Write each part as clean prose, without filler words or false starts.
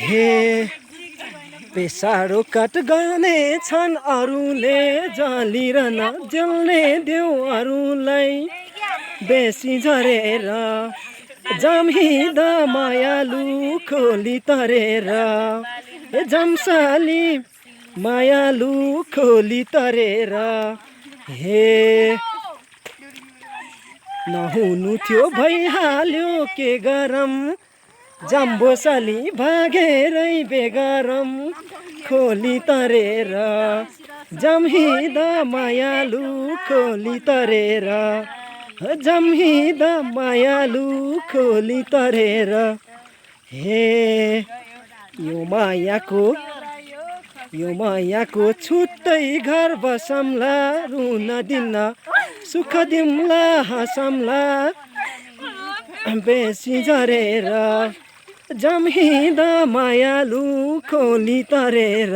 हे पेसारो काट गर्ने छन् अरूले जलेर नजल्ने देऊ अरूलाई बेसी झरेर जम्हिँदा मायालु खोली तरेर जम्साली मायालु खोली तरेर हे नहुनु थियो भइहाल्यो के गरम जम्बोसाली भागेरै बेगरम खोली तरेर जम्हिँदा मायालु खोली तरेर जम्हिँदा मायालु खोली तरेर हे यो मायाको छुट्टै घर बसम्ला रुन दिन्न सुख दिम्ला हाँसम्ला बेसी झरेर जम्हिँदा मायालु खोली तरेर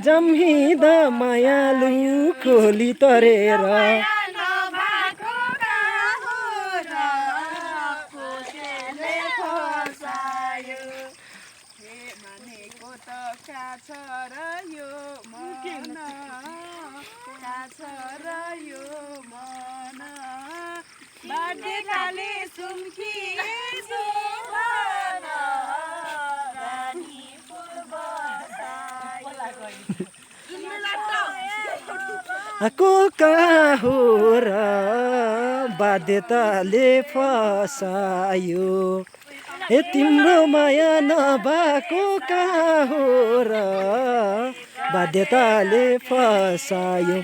जम्हिँदा मायालु खोली तरेर को कहाँ हो र बाध्यताले फसायो ए तिम्रो माया नभएको कहाँ हो र बाध्यताले फसायो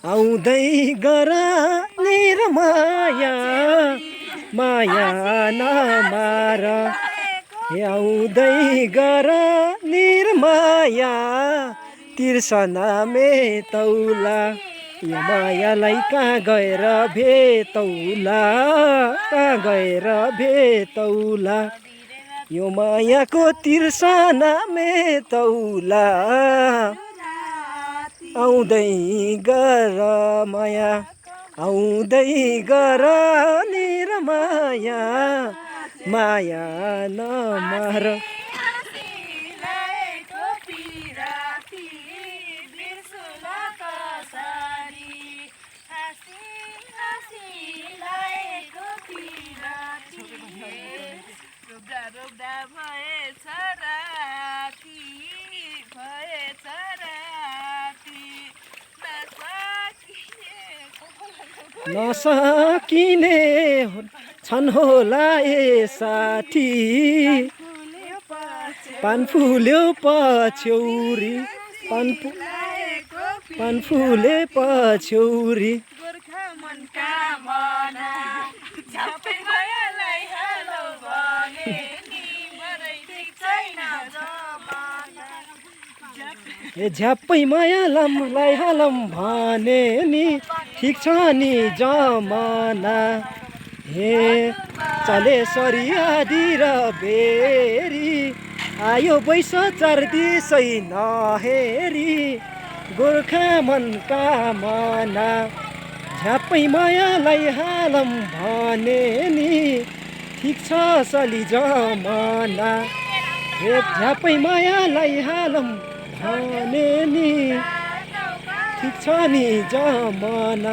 आउँदै गर निर्माया माया नमार आउँदै गर निर्माया तिर्सना मेतौला यो मायालाई कहाँ गएर भेटौला कहाँ गएर भेटौला यो मायाको तिर्सना मेतौला आउँदै गर माया आउँदै गर निर्माया माया नमार नसकिने छन् होला ए साथी पान फुल्यो पछ्यौरी पान फुले पछ्यौरी झ्याप्पै मायालाई हालम भने नि ठिक छ नि जमाना हे चले सरियादी र बेरी आयो बैस चार दिसै नहेरी गोर्खा मनका मना झ्याप्पै मायालाई हालम भने नि ठिक छ सली जमाना हे झ्याप्पै मायालाई हालम भने नि ठिक छ नि जमाना